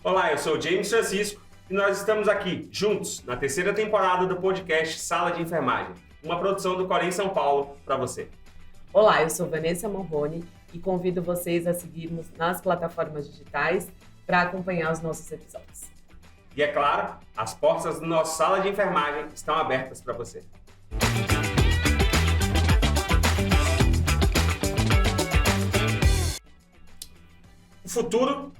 Olá, eu sou o James Francisco e nós estamos aqui, juntos, na terceira temporada do podcast Sala de Enfermagem, uma produção do Corém São Paulo para você. Olá, eu sou Vanessa Morrone e convido vocês a seguirmos nas plataformas digitais para acompanhar os nossos episódios. E é claro, as portas do nosso Sala de Enfermagem estão abertas para você. O futuro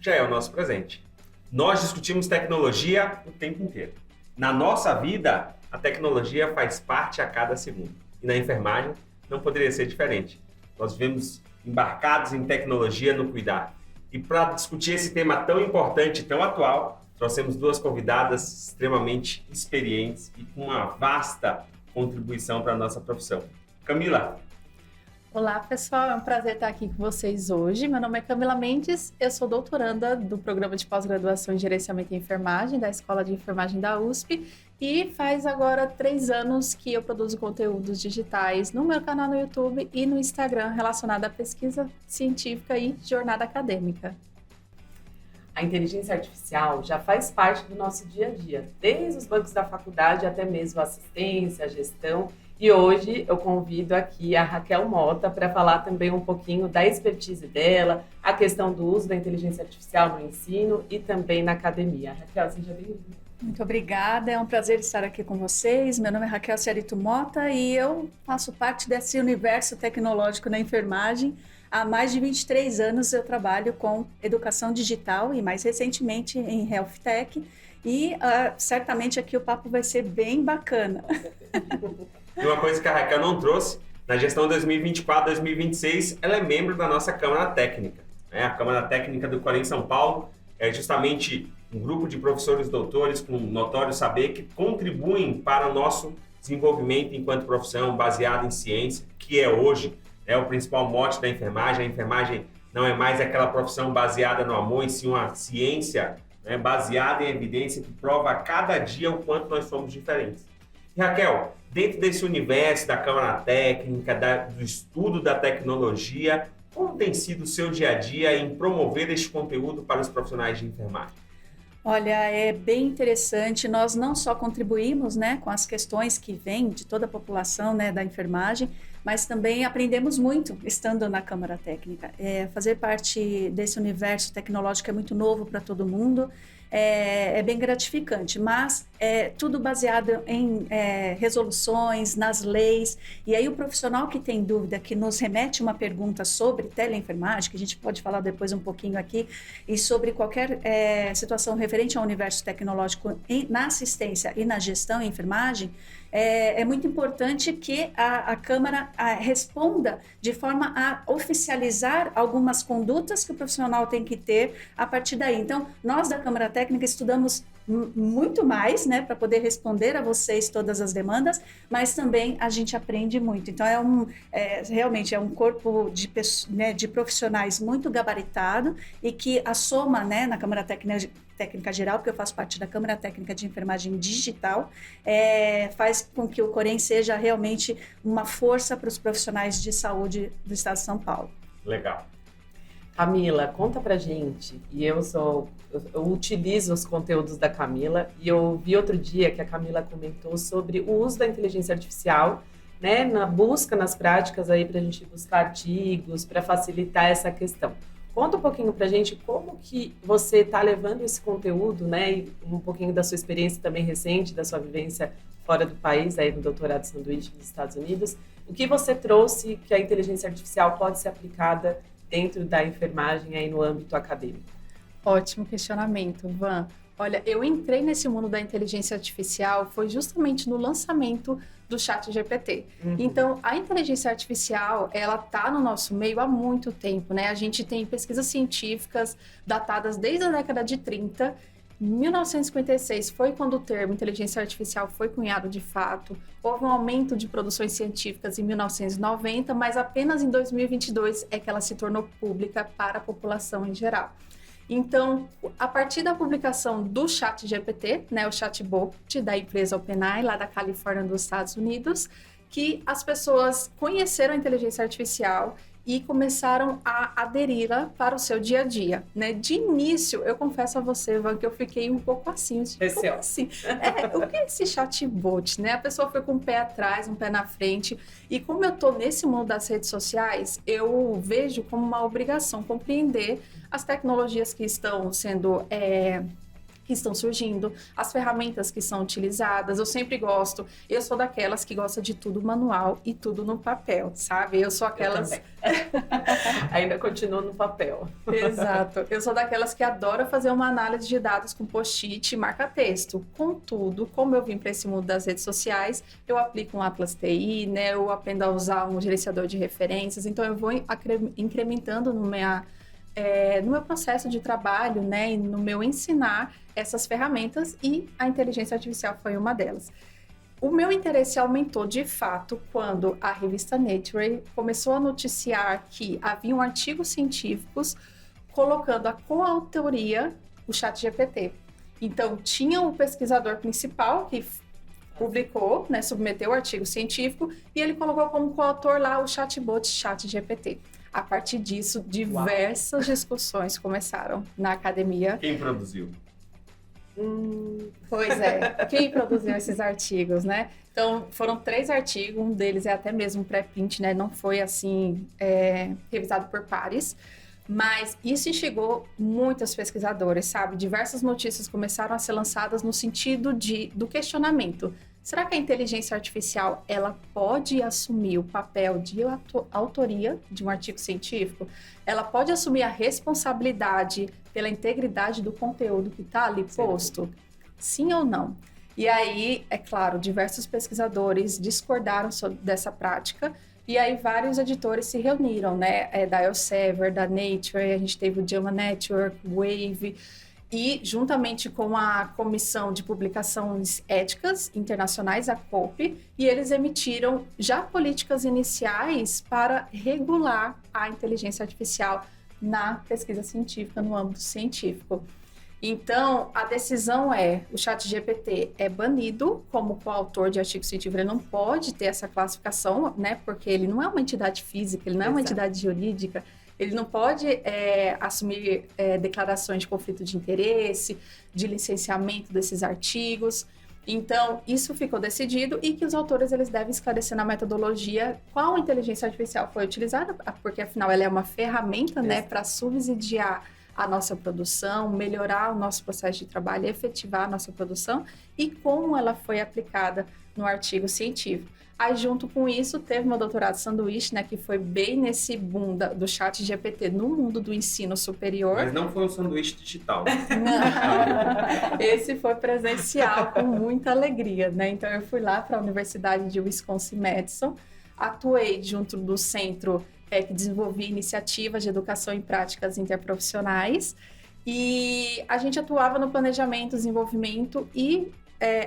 já é o nosso presente. Nós discutimos tecnologia o tempo inteiro. Na nossa vida, a tecnologia faz parte a cada segundo. E na enfermagem, não poderia ser diferente. Nós vivemos embarcados em tecnologia no cuidado. E para discutir esse tema tão importante e tão atual, trouxemos duas convidadas extremamente experientes e com uma vasta contribuição para a nossa profissão. Camila. Olá, pessoal. É um prazer estar aqui com vocês hoje. Meu nome é Camila Mendes, eu sou doutoranda do Programa de Pós-Graduação em Gerenciamento em Enfermagem da Escola de Enfermagem da USP e faz agora 3 anos que eu produzo conteúdos digitais no meu canal no YouTube e no Instagram relacionado à pesquisa científica e jornada acadêmica. A inteligência artificial já faz parte do nosso dia a dia, desde os bancos da faculdade até mesmo a assistência, a gestão. E hoje eu convido aqui a Raquel Mota para falar também um pouquinho da expertise dela, a questão do uso da inteligência artificial no ensino e também na academia. Raquel, seja bem-vinda. Muito obrigada, é um prazer estar aqui com vocês. Meu nome é Raquel Ciarito Mota e eu faço parte desse universo tecnológico na enfermagem. Há mais de 23 anos eu trabalho com educação digital e mais recentemente em Health Tech. E certamente aqui o papo vai ser bem bacana. E uma coisa que a Raquel não trouxe, na gestão 2024-2026, ela é membro da nossa Câmara Técnica. A Câmara Técnica do Corém São Paulo é justamente um grupo de professores doutores com notório saber que contribuem para o nosso desenvolvimento enquanto profissão baseada em ciência, que é hoje o principal mote da enfermagem. A enfermagem não é mais aquela profissão baseada no amor, e sim uma ciência baseada em evidência que prova a cada dia o quanto nós somos diferentes. E Raquel, dentro desse universo da Câmara Técnica, do estudo da tecnologia, como tem sido o seu dia a dia em promover este conteúdo para os profissionais de enfermagem? Olha, é bem interessante. Nós não só contribuímos, com as questões que vêm de toda a população, da enfermagem, mas também aprendemos muito estando na Câmara Técnica. Fazer parte desse universo tecnológico é muito novo para todo mundo. É bem gratificante, mas é tudo baseado em resoluções, nas leis. E aí o profissional que tem dúvida, que nos remete uma pergunta sobre teleenfermagem, que a gente pode falar depois um pouquinho aqui, e sobre qualquer situação referente ao universo tecnológico na assistência e na gestão em enfermagem, é muito importante que a Câmara responda de forma a oficializar algumas condutas que o profissional tem que ter a partir daí. Então, nós da Câmara Técnica estudamos muito mais, para poder responder a vocês todas as demandas, mas também a gente aprende muito. Então, realmente é um corpo de profissionais muito gabaritado e que a soma, na Câmara Técnica Geral, porque eu faço parte da Câmara Técnica de Enfermagem Digital, faz com que o Corém seja realmente uma força para os profissionais de saúde do Estado de São Paulo. Legal. Camila, conta pra gente. E eu utilizo os conteúdos da Camila e eu vi outro dia que a Camila comentou sobre o uso da inteligência artificial, na busca, nas práticas aí pra gente buscar artigos, para facilitar essa questão. Conta um pouquinho pra gente como que você está levando esse conteúdo, e um pouquinho da sua experiência também recente, da sua vivência fora do país, aí no doutorado sanduíche nos Estados Unidos. O que você trouxe que a inteligência artificial pode ser aplicada dentro da enfermagem aí no âmbito acadêmico? Ótimo questionamento, Van. Olha, eu entrei nesse mundo da inteligência artificial foi justamente no lançamento do ChatGPT. Então, a inteligência artificial, ela está no nosso meio há muito tempo, A gente tem pesquisas científicas datadas desde a década de 30. 1956 foi quando o termo inteligência artificial foi cunhado de fato. Houve um aumento de produções científicas em 1990, mas apenas em 2022 é que ela se tornou pública para a população em geral. Então, a partir da publicação do ChatGPT, o chatbot da empresa OpenAI, lá da Califórnia, dos Estados Unidos, que as pessoas conheceram a inteligência artificial e começaram a aderi-la para o seu dia a dia, né? De início, eu confesso a você, Ivan, que eu fiquei um pouco assim, como assim? O que é esse chatbot, né? A pessoa foi com um pé atrás, um pé na frente, e como eu tô nesse mundo das redes sociais, eu vejo como uma obrigação compreender as tecnologias que estão sendo que estão surgindo, as ferramentas que são utilizadas. Eu sempre gosto, eu sou daquelas que gosta de tudo manual e tudo no papel, sabe? Eu sou aquelas... Ainda continuo no papel. Exato. Eu sou daquelas que adora fazer uma análise de dados com post-it e marca-texto. Contudo, como eu vim para esse mundo das redes sociais, eu aplico um Atlas TI, né? Eu aprendo a usar um gerenciador de referências, então eu vou incrementando no meu processo de trabalho, né, e no meu ensinar essas ferramentas, e a inteligência artificial foi uma delas. O meu interesse aumentou de fato quando a revista Nature começou a noticiar que haviam artigos científicos colocando a coautoria do ChatGPT. Então, tinha o pesquisador principal que publicou, né, submeteu o artigo científico, e ele colocou como coautor lá o chatbot ChatGPT. A partir disso, diversas discussões começaram na academia. Quem produziu? Pois é, quem produziu esses artigos, né? Então, foram 3 artigos, um deles é até mesmo pré-print, né? Não foi, assim, revisado por pares, mas isso instigou muitos pesquisadores, sabe? Diversas notícias começaram a ser lançadas no sentido do questionamento. Será que a inteligência artificial, ela pode assumir o papel de autoria de um artigo científico? Ela pode assumir a responsabilidade pela integridade do conteúdo que está ali posto? Sim ou não? E aí, é claro, diversos pesquisadores discordaram dessa prática, e aí vários editores se reuniram, né? Da Elsevier, da Nature, a gente teve o JAMA Network, Wave, e juntamente com a Comissão de Publicações Éticas Internacionais, a COPE, e eles emitiram já políticas iniciais para regular a inteligência artificial na pesquisa científica, no âmbito científico. Então, a decisão o ChatGPT é banido como coautor de artigo científico, ele não pode ter essa classificação, né, porque ele não é uma entidade física, ele não é uma entidade jurídica, ele não pode assumir declarações de conflito de interesse, de licenciamento desses artigos. Então, isso ficou decidido, e que os autores eles devem esclarecer na metodologia qual inteligência artificial foi utilizada, porque afinal ela é uma ferramenta, né, para subsidiar a nossa produção, melhorar o nosso processo de trabalho, efetivar a nossa produção, e como ela foi aplicada no artigo científico. Aí, junto com isso, teve meu doutorado sanduíche, né, que foi bem nesse boom do ChatGPT no mundo do ensino superior. Mas não foi um sanduíche digital. Não, esse foi presencial, com muita alegria, né? Então, eu fui lá para a Universidade de Wisconsin-Madison, atuei junto do centro que desenvolvia iniciativas de educação em práticas interprofissionais, e a gente atuava no planejamento, desenvolvimento e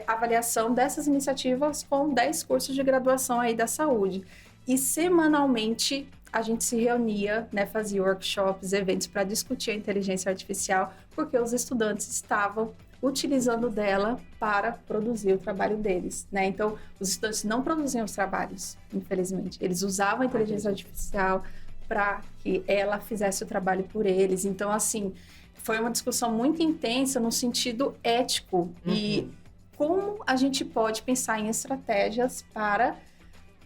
avaliação dessas iniciativas com 10 cursos de graduação aí da saúde. E semanalmente a gente se reunia, né, fazia workshops, eventos para discutir a inteligência artificial, porque os estudantes estavam utilizando dela para produzir o trabalho deles, né? Então, os estudantes não produziam os trabalhos, infelizmente. Eles usavam a inteligência artificial para que ela fizesse o trabalho por eles. Então, assim, foi uma discussão muito intensa no sentido ético e como a gente pode pensar em estratégias para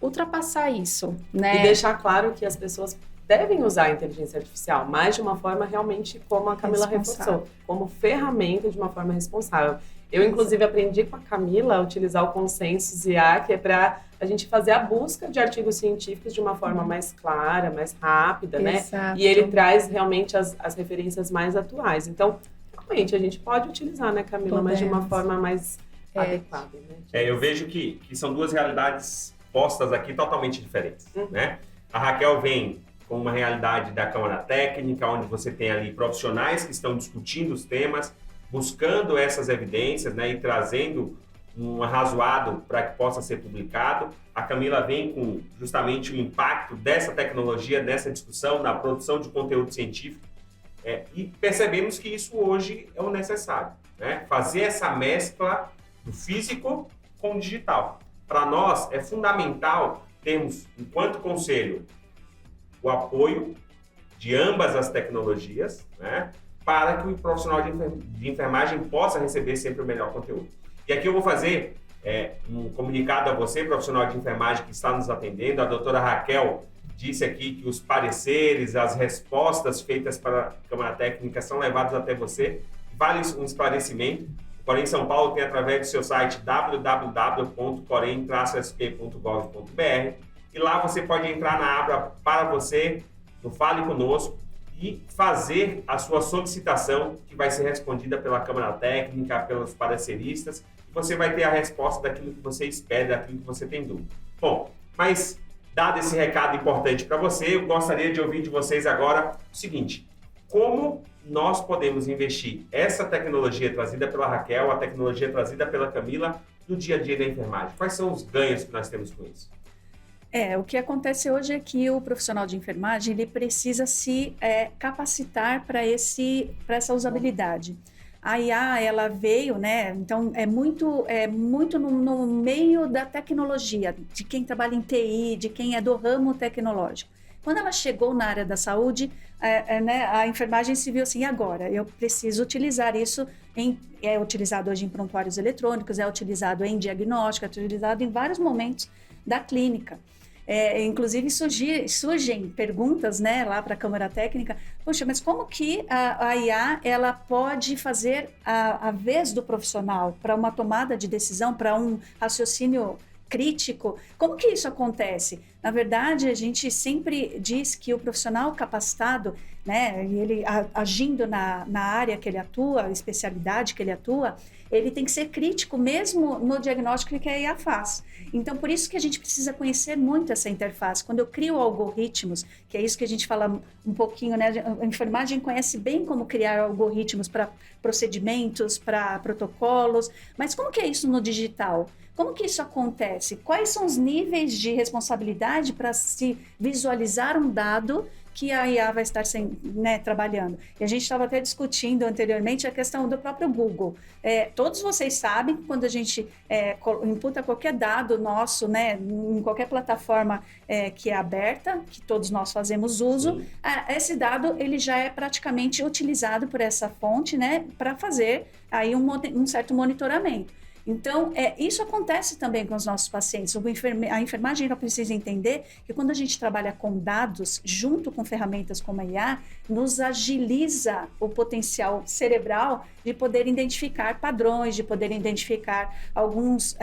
ultrapassar isso, né? E deixar claro que as pessoas devem usar a inteligência artificial, mas de uma forma realmente, como a Camila reforçou, como ferramenta de uma forma responsável. Eu, inclusive, aprendi com a Camila a utilizar o Consensus IA, que é para a gente fazer a busca de artigos científicos de uma forma mais clara, mais rápida, né? E ele traz realmente as referências mais atuais. Então, realmente, a gente pode utilizar, né, Camila, mas de uma forma mais adequada, né? Eu vejo que são duas realidades postas aqui totalmente diferentes, né? A Raquel vem com uma realidade da Câmara Técnica, onde você tem ali profissionais que estão discutindo os temas, buscando essas evidências, né, e trazendo um arrazoado para que possa ser publicado. A Camila vem com justamente o impacto dessa tecnologia, dessa discussão, na produção de conteúdo científico, e percebemos que isso hoje é o necessário, né? Fazer essa mescla do físico com o digital. Para nós é fundamental termos, enquanto conselho, o apoio de ambas as tecnologias, né, para que o profissional de enfermagem possa receber sempre o melhor conteúdo. E aqui eu vou fazer um comunicado a você, profissional de enfermagem que está nos atendendo. A doutora Raquel disse aqui que os pareceres, as respostas feitas para a Câmara Técnica são levados até você. Vale um esclarecimento. O Corém São Paulo tem, através do seu site www.corém-sp.gov.br, e lá você pode entrar na aba para você, no Fale Conosco, e fazer a sua solicitação, que vai ser respondida pela Câmara Técnica, pelos pareceristas, e você vai ter a resposta daquilo que você espera, daquilo que você tem dúvida. Bom, mas dado esse recado importante para você, eu gostaria de ouvir de vocês agora o seguinte: como nós podemos investir essa tecnologia trazida pela Raquel, a tecnologia trazida pela Camila, no dia a dia da enfermagem? Quais são os ganhos que nós temos com isso? O que acontece hoje é que o profissional de enfermagem ele precisa se capacitar para essa usabilidade. A IA, ela veio, né? Então, é muito no meio da tecnologia, de quem trabalha em TI, de quem é do ramo tecnológico. Quando ela chegou na área da saúde, né, a enfermagem se viu assim: agora, eu preciso utilizar isso, é utilizado hoje em prontuários eletrônicos, é utilizado em diagnóstico, é utilizado em vários momentos da clínica. Inclusive surgem perguntas, né, lá para a Câmara Técnica: poxa, mas como que a IA ela pode fazer a vez do profissional para uma tomada de decisão, para um raciocínio crítico? Como que isso acontece? Na verdade, a gente sempre diz que o profissional capacitado, né, ele agindo na área que ele atua, a especialidade que ele atua, ele tem que ser crítico mesmo no diagnóstico que a IA faz. Então, por isso que a gente precisa conhecer muito essa interface. Quando eu crio algoritmos, que é isso que a gente fala um pouquinho, né? A enfermagem conhece bem como criar algoritmos para procedimentos, para protocolos, mas como que é isso no digital? Como que isso acontece? Quais são os níveis de responsabilidade para se visualizar um dado que a IA vai estar trabalhando? E a gente estava até discutindo anteriormente a questão do próprio Google. Todos vocês sabem que quando a gente imputa qualquer dado nosso, né, em qualquer plataforma que é aberta, que todos nós fazemos uso, esse dado ele já é praticamente utilizado por essa fonte, né, para fazer aí um certo monitoramento. Então, isso acontece também com os nossos pacientes. A enfermagem ela precisa entender que quando a gente trabalha com dados, junto com ferramentas como a IA, nos agiliza o potencial cerebral de poder identificar padrões, de poder identificar alguns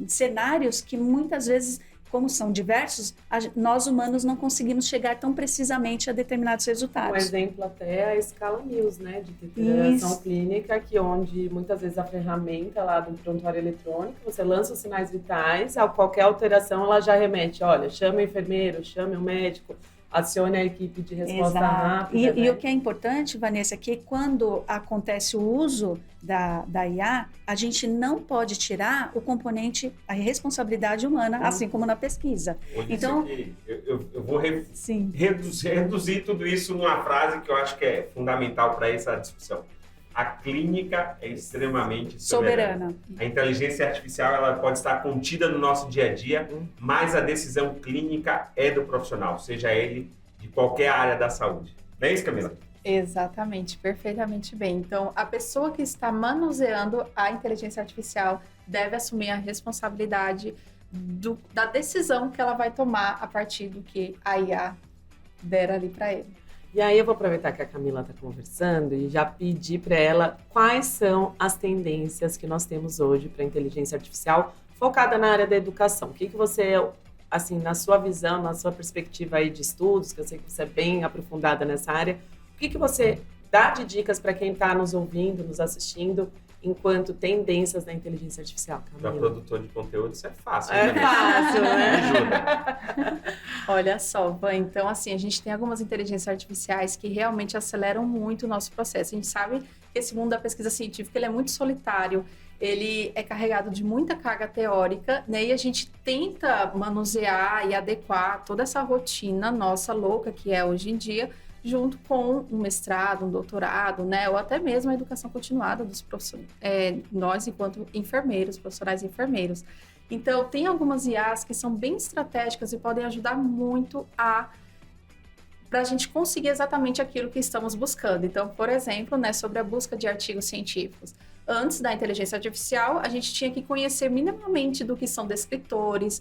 cenários que muitas vezes, como são diversos, nós humanos não conseguimos chegar tão precisamente a determinados resultados. Um exemplo até é a escala Mills, né, de deterioração clínica, que onde muitas vezes a ferramenta lá do prontuário eletrônico, você lança os sinais vitais, a qualquer alteração ela já remete: olha, chame o enfermeiro, chame o médico, acione a equipe de resposta rápida. E o que é importante, Vanessa, é que quando acontece o uso da IA, a gente não pode tirar o componente, a responsabilidade humana, assim como na pesquisa. Então, eu vou reduzir tudo isso numa frase que eu acho que é fundamental para essa discussão. A clínica é extremamente soberana. A inteligência artificial ela pode estar contida no nosso dia a dia, mas a decisão clínica é do profissional, seja ele de qualquer área da saúde. Não é isso, Camila? Exatamente, perfeitamente bem. Então, a pessoa que está manuseando a inteligência artificial deve assumir a responsabilidade da decisão que ela vai tomar a partir do que a IA der ali para ele. E aí eu vou aproveitar que a Camila está conversando e já pedir para ela quais são as tendências que nós temos hoje para a inteligência artificial focada na área da educação. O que você, assim, na sua visão, na sua perspectiva aí de estudos, que eu sei que você é bem aprofundada nessa área, o que você dá de dicas para quem está nos ouvindo, nos assistindo, enquanto tendências da inteligência artificial, Camila? Para produtor de conteúdo, isso é fácil. É fácil, né? Ajuda. Olha só, Van, então assim, a gente tem algumas inteligências artificiais que realmente aceleram muito o nosso processo. A gente sabe que esse mundo da pesquisa científica ele é muito solitário, ele é carregado de muita carga teórica, né? E a gente tenta manusear e adequar toda essa rotina nossa louca que é hoje em dia, junto com um mestrado, um doutorado, né, ou até mesmo a educação continuada dos professores, nós enquanto enfermeiros, profissionais enfermeiros. Então, tem algumas IAs que são bem estratégicas e podem ajudar muito a para a gente conseguir exatamente aquilo que estamos buscando. Então, por exemplo, né, sobre a busca de artigos científicos. Antes da inteligência artificial, a gente tinha que conhecer minimamente do que são descritores,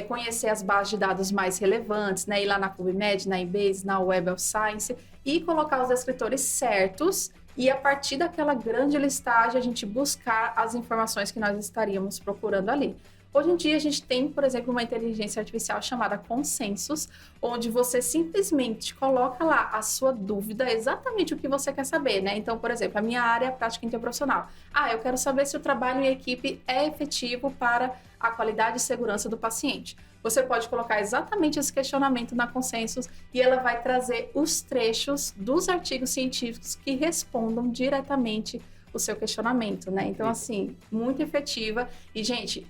conhecer as bases de dados mais relevantes, né, ir lá na PubMed, na Embase, na Web of Science e colocar os descritores certos e a partir daquela grande listagem a gente buscar as informações que nós estaríamos procurando ali. Hoje em dia a gente tem, por exemplo, uma inteligência artificial chamada Consensus, onde você simplesmente coloca lá a sua dúvida, exatamente o que você quer saber, né? Então, por exemplo, a minha área é prática interprofissional. Eu quero saber se o trabalho em equipe é efetivo para a qualidade e segurança do paciente. Você pode colocar exatamente esse questionamento na Consensus e ela vai trazer os trechos dos artigos científicos que respondam diretamente o seu questionamento, né? Então, assim, muito efetiva. E, gente,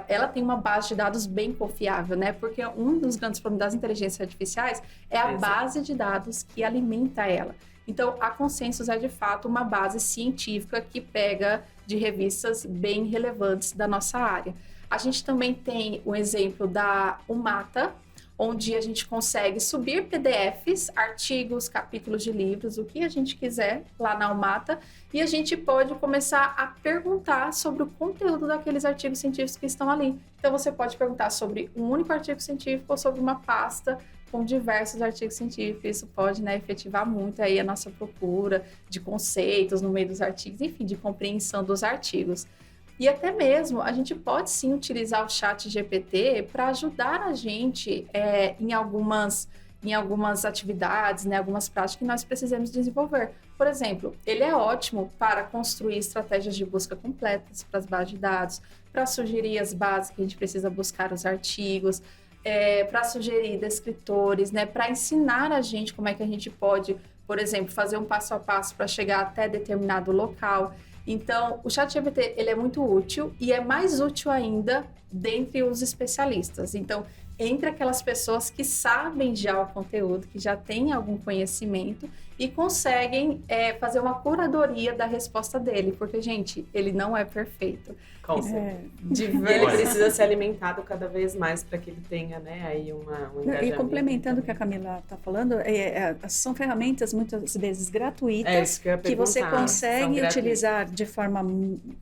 ela tem uma base de dados bem confiável, né? Porque um dos grandes problemas das inteligências artificiais é a base de dados que alimenta ela. Então, a Consensus é, de fato, uma base científica que pega de revistas bem relevantes da nossa área. A gente também tem o exemplo da Umata, onde a gente consegue subir PDFs, artigos, capítulos de livros, o que a gente quiser lá na Umata, e a gente pode começar a perguntar sobre o conteúdo daqueles artigos científicos que estão ali. Então, você pode perguntar sobre um único artigo científico ou sobre uma pasta com diversos artigos científicos. Isso pode, né, efetivar muito aí a nossa procura de conceitos no meio dos artigos, enfim, de compreensão dos artigos. E até mesmo a gente pode sim utilizar o ChatGPT para ajudar a gente em algumas atividades, né, algumas práticas que nós precisamos desenvolver. Por exemplo, ele é ótimo para construir estratégias de busca completas para as bases de dados, para sugerir as bases que a gente precisa buscar os artigos, para sugerir descritores, né, para ensinar a gente como é que a gente pode, por exemplo, fazer um passo a passo para chegar até determinado local. Então, o ChatGPT, ele é muito útil e é mais útil ainda dentre os especialistas. Então, entre aquelas pessoas que sabem já o conteúdo, que já têm algum conhecimento e conseguem fazer uma curadoria da resposta dele, porque, gente, ele não é perfeito. Com certeza. Ele precisa ser alimentado cada vez mais para que ele tenha, né, aí um engajamento. E complementando o que a Camila está falando, são ferramentas muitas vezes gratuitas que você consegue utilizar de forma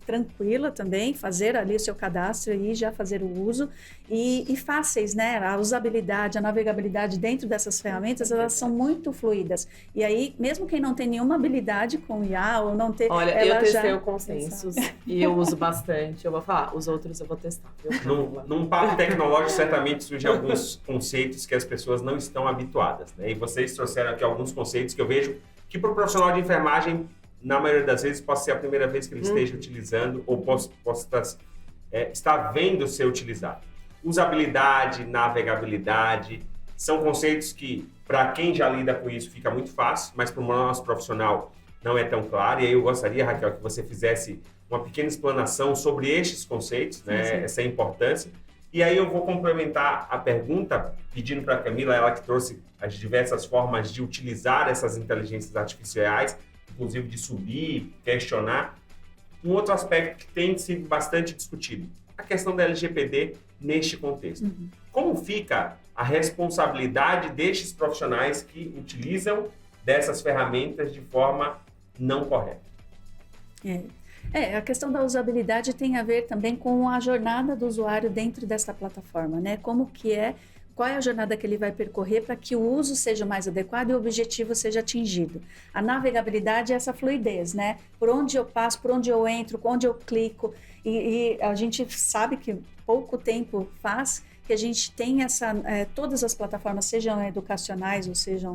tranquila também, fazer ali o seu cadastro e já fazer o uso e fáceis, né? A usabilidade, a navegabilidade dentro dessas ferramentas, elas são muito fluidas. E aí, mesmo quem não tem nenhuma habilidade com IA ou não ter... Olha, eu testei o Consensus e eu uso bastante. Eu vou falar, os outros eu vou testar. Num papo tecnológico, certamente surgem alguns conceitos que as pessoas não estão habituadas, né? E vocês trouxeram aqui alguns conceitos que eu vejo que para o profissional de enfermagem, na maioria das vezes, pode ser a primeira vez que ele esteja utilizando ou possa estar vendo ser utilizado. Usabilidade, navegabilidade, são conceitos que, para quem já lida com isso, fica muito fácil, mas para o nosso profissional não é tão claro. E aí eu gostaria, Raquel, que você fizesse uma pequena explanação sobre estes conceitos, né, essa importância. E aí eu vou complementar a pergunta, pedindo para a Camila, ela que trouxe as diversas formas de utilizar essas inteligências artificiais, inclusive de subir, questionar. Um outro aspecto que tem sido bastante discutido, a questão da LGPD neste contexto. Como fica a responsabilidade destes profissionais que utilizam dessas ferramentas de forma não correta? A questão da usabilidade tem a ver também com a jornada do usuário dentro dessa plataforma, né? Qual é a jornada que ele vai percorrer para que o uso seja mais adequado e o objetivo seja atingido. A navegabilidade é essa fluidez, né? Por onde eu passo, por onde eu entro, por onde eu clico. E a gente sabe que pouco tempo faz que a gente tem todas as plataformas, sejam educacionais ou seja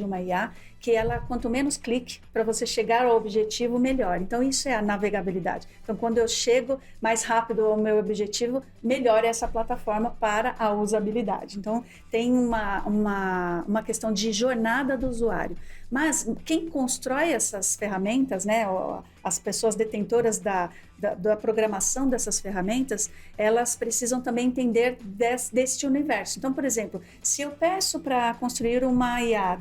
uma IA, que ela, quanto menos clique para você chegar ao objetivo, melhor. Então, isso é a navegabilidade. Então, quando eu chego mais rápido ao meu objetivo, melhor é essa plataforma para a usabilidade. Então, tem uma questão de jornada do usuário. Mas quem constrói essas ferramentas, né, as pessoas detentoras da programação dessas ferramentas, elas precisam também entender deste universo. Então, por exemplo, se eu peço para construir uma IA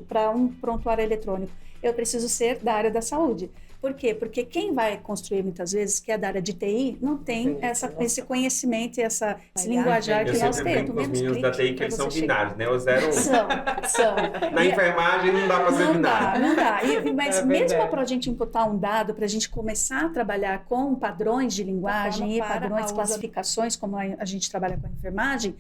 para um prontuário eletrônico, eu preciso ser da área da saúde. Por quê? Porque quem vai construir muitas vezes, que é da área de TI, não tem esse conhecimento e esse linguajar Eu que nós sempre temos. brinco com os meninos da TI que eles são binários, né? O 0 ou 1. São. Na enfermagem não dá para ser binário. Não dá. Mas É mesmo verdade. para a gente imputar um dado, para a gente começar a trabalhar com padrões de linguagem e padrões, classificações, como a gente trabalha com a enfermagem,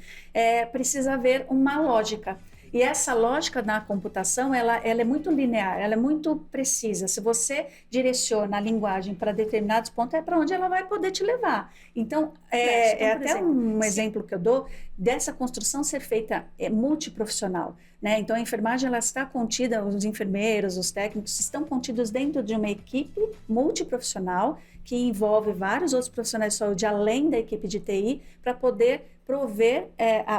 precisa haver uma lógica. E essa lógica na computação, ela é muito linear, ela é muito precisa. Se você direciona a linguagem para determinados pontos, é para onde ela vai poder te levar. Então, até um exemplo que eu dou dessa construção ser feita multiprofissional, né? Então, a enfermagem, ela está contida, os enfermeiros, os técnicos, estão contidos dentro de uma equipe multiprofissional que envolve vários outros profissionais de saúde, além da equipe de TI, para poder prover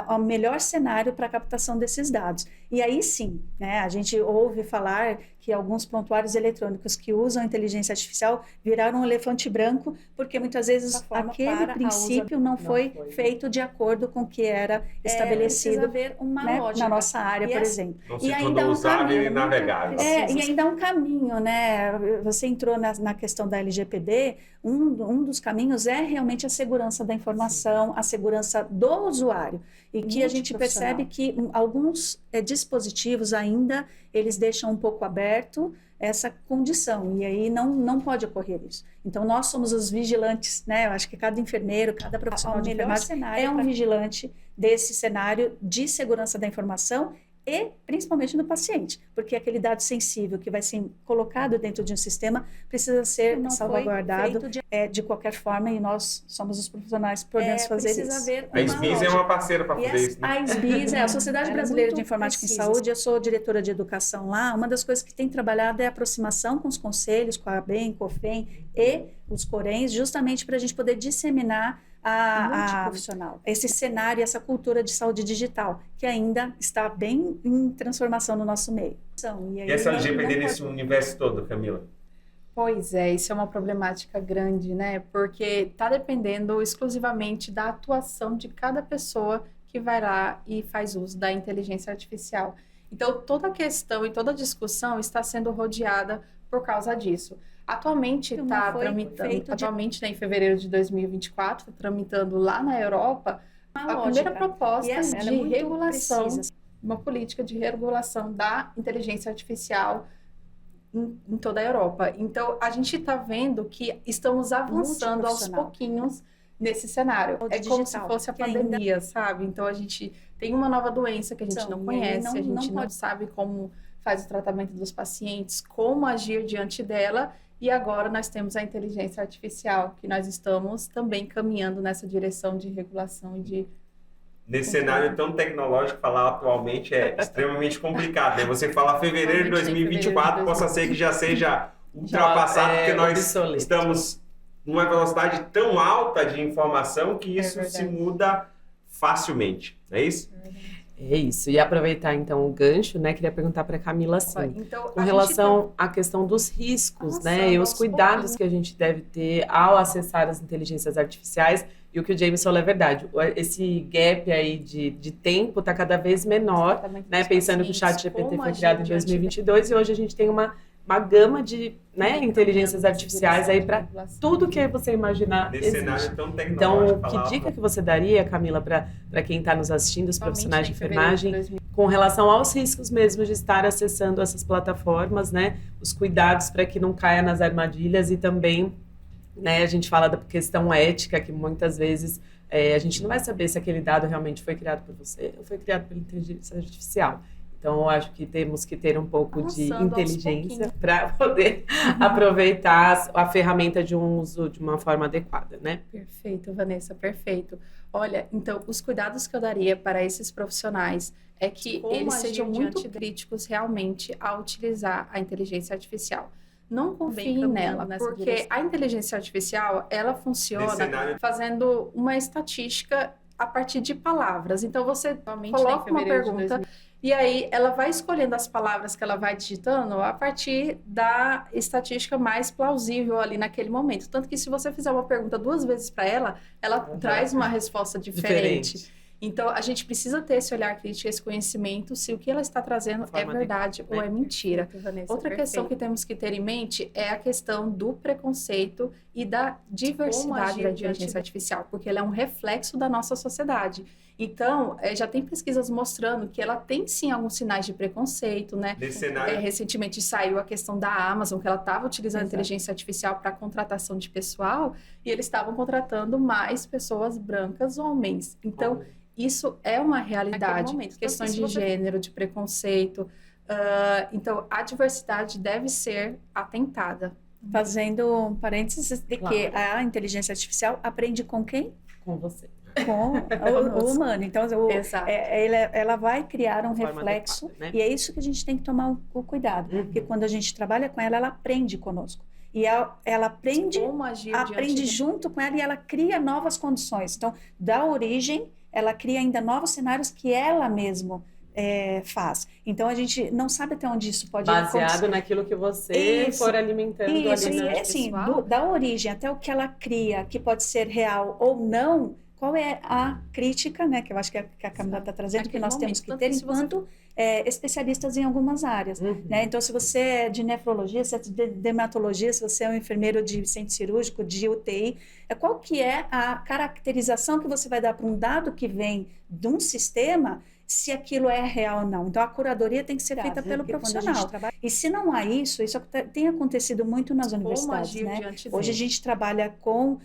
o melhor cenário para a captação desses dados. E aí sim, né, a gente ouve falar que alguns prontuários eletrônicos que usam inteligência artificial viraram um elefante branco, porque muitas vezes aquele princípio não foi feito de acordo com o que era estabelecido na nossa área, por exemplo. Não se tornou usável e navegável. E ainda há um caminho, né? Você entrou na questão da LGPD, um dos caminhos é realmente a segurança da informação, a segurança do usuário. E que a gente percebe que alguns dispositivos ainda, eles deixam um pouco aberto essa condição, e aí não pode ocorrer isso. Então, nós somos os vigilantes, né? Eu acho que cada enfermeiro, cada profissional de enfermagem é um vigilante desse cenário de segurança da informação e principalmente do paciente, porque aquele dado sensível que vai ser colocado dentro de um sistema precisa ser salvaguardado de qualquer forma, e nós somos os profissionais que podemos fazer isso. A SBIS é uma parceira para fazer isso, né? A SBIS a Sociedade Brasileira de Informática em Saúde, eu sou diretora de educação lá, uma das coisas que tem trabalhado é a aproximação com os conselhos, com a ABEM, COFEM e os CORENs, justamente para a gente poder disseminar esse cenário, essa cultura de saúde digital, que ainda está bem em transformação no nosso meio. E essa LGPD nesse universo todo, Camila? Pois é, isso é uma problemática grande, né? Porque está dependendo exclusivamente da atuação de cada pessoa que vai lá e faz uso da inteligência artificial. Então, toda a questão e toda a discussão está sendo rodeada por causa disso. Atualmente está tramitando, em fevereiro de 2024, está tramitando lá na Europa a primeira proposta de regulação, uma política de regulação da inteligência artificial em toda a Europa. Então, a gente está vendo que estamos avançando aos pouquinhos nesse cenário. É como se fosse a pandemia, sabe? Então, a gente tem uma nova doença que a gente não conhece, a gente não sabe como faz o tratamento dos pacientes, como agir diante dela. E agora nós temos a inteligência artificial, que nós estamos também caminhando nessa direção de regulação e de... Nesse cenário tão tecnológico, falar atualmente é extremamente complicado, né? Você fala fevereiro de 2024, possa ser que já seja ultrapassado, porque nós estamos numa velocidade tão alta de informação que isso se muda facilmente, não é isso? É isso. E aproveitar, então, o gancho, né? Queria perguntar para a Camila, assim, então, com relação à questão dos riscos, né? E os cuidados que a gente deve ter ao acessar as inteligências artificiais. E o que o James falou é verdade. Esse gap aí de tempo está cada vez menor, né? Pensando que o ChatGPT foi criado em 2022 e hoje a gente tem uma gama de inteligências artificiais aí para tudo que você imaginar. Nesse cenário tão tecnológico. Então, que dica que você daria, Camila, para quem está nos assistindo, os profissionais de enfermagem, com relação aos riscos mesmo de estar acessando essas plataformas, né? Os cuidados para que não caia nas armadilhas e também, né, a gente fala da questão ética, que muitas vezes a gente não vai saber se aquele dado realmente foi criado por você ou foi criado pela inteligência artificial. Então, eu acho que temos que ter um pouco de inteligência para poder aproveitar a ferramenta de um uso de uma forma adequada, né? Perfeito, Vanessa, perfeito. Olha, então, os cuidados que eu daria para esses profissionais é que eles sejam muito críticos realmente a utilizar a inteligência artificial. Não confiem nela, porque a inteligência artificial, ela funciona fazendo uma estatística a partir de palavras. Então, você coloca uma pergunta e aí ela vai escolhendo as palavras que ela vai digitando a partir da estatística mais plausível ali naquele momento. Tanto que se você fizer uma pergunta 2 vezes para ela, ela traz uma resposta diferente. Então, a gente precisa ter esse olhar crítico, esse conhecimento, se o que ela está trazendo é verdade ou é mentira. Vanessa, Outra questão que temos que ter em mente é a questão do preconceito e da diversidade da inteligência artificial, porque ela é um reflexo da nossa sociedade. Então, já tem pesquisas mostrando que ela tem sim alguns sinais de preconceito, né? Nesse cenário. Recentemente saiu a questão da Amazon, que ela estava utilizando a inteligência artificial para contratação de pessoal, e eles estavam contratando mais pessoas brancas homens. Então, isso é uma realidade. Questões de gênero, de preconceito. Então, a diversidade deve ser atentada. Fazendo um parênteses de que a inteligência artificial aprende com quem? Com você. Com o humano. Então, ela vai criar um reflexo, adequada, né? E é isso que a gente tem que tomar o cuidado. Porque quando a gente trabalha com ela, ela aprende conosco. E ela aprende junto com ela e ela cria novas condições. Então, da origem, ela cria ainda novos cenários que ela mesma faz. Então, a gente não sabe até onde isso pode acontecer. Baseado naquilo que você for alimentando ali na assim, da origem até o que ela cria, que pode ser real ou não, qual é a crítica, né, que eu acho que a Camila está trazendo, que nós temos que ter enquanto especialistas em algumas áreas. Né? Então, se você é de nefrologia, se é de dermatologia, se você é um enfermeiro de centro cirúrgico, de UTI, qual que é a caracterização que você vai dar para um dado que vem de um sistema, se aquilo é real ou não. Então, a curadoria tem que ser feita pelo profissional. E se não há isso tem acontecido muito nas universidades. Né? Hoje a gente trabalha com,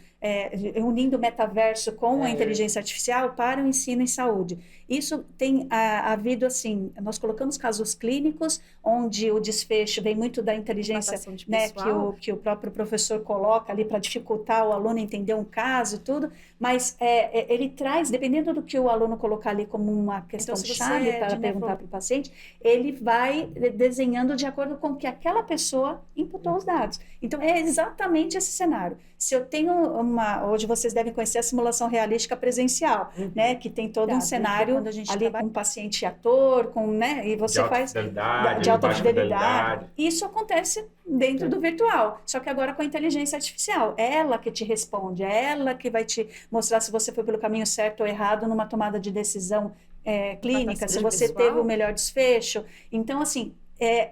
unindo o metaverso com a inteligência artificial para o ensino em saúde. Isso tem havido, assim, nós colocamos casos clínicos, onde o desfecho vem muito da inteligência, né, que o próprio professor coloca ali para dificultar o aluno entender um caso e tudo, mas ele traz, dependendo do que o aluno colocar ali como uma questão chave para perguntar para o paciente, ele vai desenhando de acordo com que aquela pessoa imputou os dados. Então, é exatamente esse cenário. Se eu tenho hoje vocês devem conhecer a simulação realística presencial, né, que tem todo um cenário quando a gente ali com um paciente e ator, né, e você faz de alta fidelidade. Isso acontece dentro do virtual, só que agora com a inteligência artificial. É ela que te responde, é ela que vai te mostrar se você foi pelo caminho certo ou errado numa tomada de decisão clínica, se você teve o melhor desfecho. Então, assim,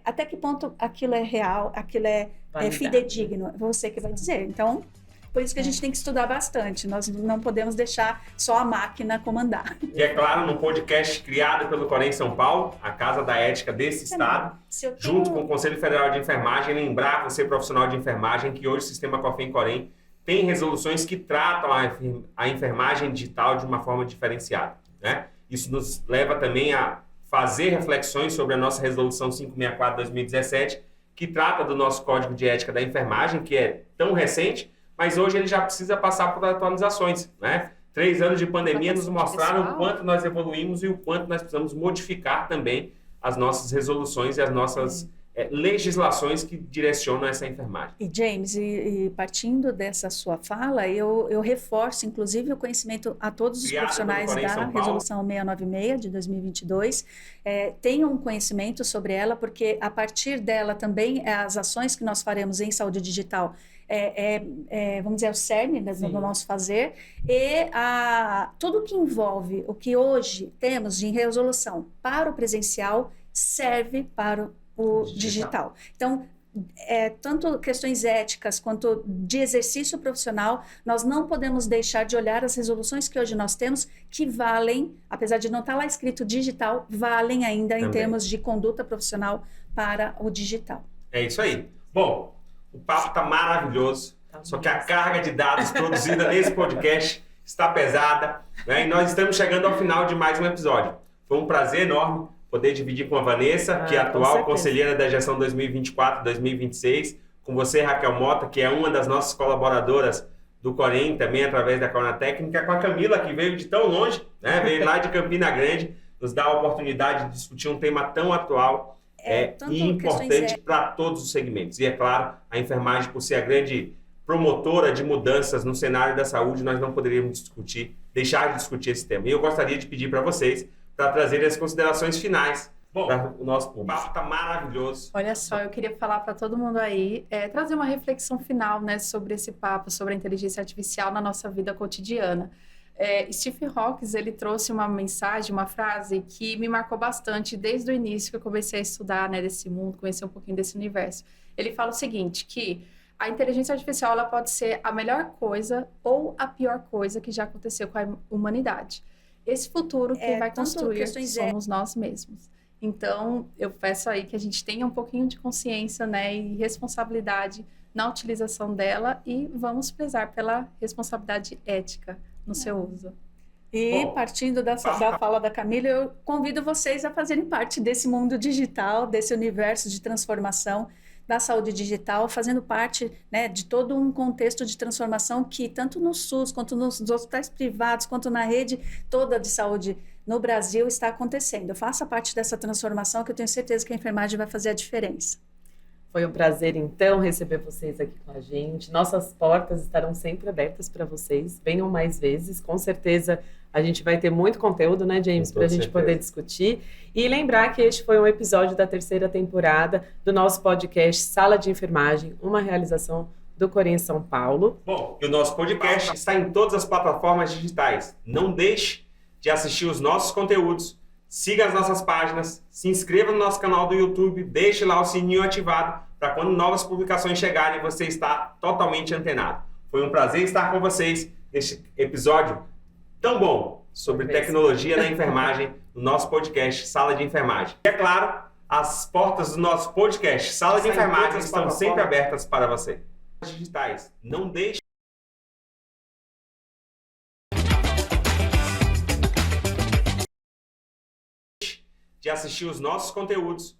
até que ponto aquilo é real, aquilo é fidedigno, é você que vai dizer. Então, por isso que a gente tem que estudar bastante. Nós não podemos deixar só a máquina comandar. E é claro, num podcast criado pelo Corém São Paulo, a Casa da Ética desse estado, junto com o Conselho Federal de Enfermagem, lembrar você, profissional de enfermagem, que hoje o Sistema COFEM-Corém tem resoluções que tratam a enfermagem digital de uma forma diferenciada, né? Isso nos leva também a fazer reflexões sobre a nossa Resolução 564/2017, que trata do nosso Código de Ética da Enfermagem, que é tão recente, mas hoje ele já precisa passar por atualizações, né? 3 anos de pandemia nos mostraram o quanto nós evoluímos e o quanto nós precisamos modificar também as nossas resoluções e as nossas legislações que direcionam essa enfermagem. E James, partindo dessa sua fala, eu reforço, inclusive, o conhecimento a todos os profissionais da Resolução 696 de 2022. Tenham um conhecimento sobre ela, porque a partir dela também as ações que nós faremos em saúde digital vamos dizer, o cerne do nosso fazer, e tudo que envolve o que hoje temos de resolução para o presencial serve para o digital. Então, tanto questões éticas quanto de exercício profissional, nós não podemos deixar de olhar as resoluções que hoje nós temos, que valem, apesar de não estar lá escrito digital, valem ainda em termos de conduta profissional para o digital. É isso aí. Bom, o papo está maravilhoso, só que a carga de dados produzida nesse podcast está pesada, né? E nós estamos chegando ao final de mais um episódio. Foi um prazer enorme poder dividir com a Vanessa, que é a atual conselheira da gestão 2024-2026, com você, Raquel Mota, que é uma das nossas colaboradoras do Corém, também através da Corona Técnica, com a Camila, que veio de tão longe, né? Veio lá de Campina Grande, nos dá a oportunidade de discutir um tema tão atual e importante para todos os segmentos. E, é claro, a enfermagem, por ser a grande promotora de mudanças no cenário da saúde, nós não poderíamos deixar de discutir esse tema. E eu gostaria de pedir para vocês para trazer as considerações finais. Bom, o nosso público. O papo está maravilhoso. Olha só, eu queria falar para todo mundo aí, trazer uma reflexão final, né, sobre esse papo, sobre a inteligência artificial na nossa vida cotidiana. Stephen Hawking, ele trouxe uma mensagem, uma frase que me marcou bastante desde o início que eu comecei a estudar, né, desse mundo, conhecer um pouquinho desse universo. Ele fala o seguinte, que a inteligência artificial ela pode ser a melhor coisa ou a pior coisa que já aconteceu com a humanidade. Esse futuro quem vai construir somos nós mesmos. Então, eu peço aí que a gente tenha um pouquinho de consciência, né, e responsabilidade na utilização dela e vamos prezar pela responsabilidade ética no seu uso. E partindo da fala da Camila, eu convido vocês a fazerem parte desse mundo digital, desse universo de transformação da saúde digital, fazendo parte, né, de todo um contexto de transformação que tanto no SUS, quanto nos hospitais privados, quanto na rede toda de saúde no Brasil está acontecendo. Faça parte dessa transformação que eu tenho certeza que a enfermagem vai fazer a diferença. Foi um prazer, então, receber vocês aqui com a gente. Nossas portas estarão sempre abertas para vocês. Venham mais vezes. Com certeza, a gente vai ter muito conteúdo, né, James, para a gente poder discutir. E lembrar que este foi um episódio da 3ª temporada do nosso podcast Sala de Enfermagem, uma realização do Corém São Paulo. Bom, e o nosso podcast está em todas as plataformas digitais. Não deixe de assistir os nossos conteúdos. Siga as nossas páginas, se inscreva no nosso canal do YouTube, deixe lá o sininho ativado para quando novas publicações chegarem você estar totalmente antenado. Foi um prazer estar com vocês neste episódio tão bom sobre tecnologia na enfermagem no nosso podcast Sala de Enfermagem. E é claro, as portas do nosso podcast Sala de Enfermagem estão sempre abertas para você. Digitais, não deixe de assistir os nossos conteúdos.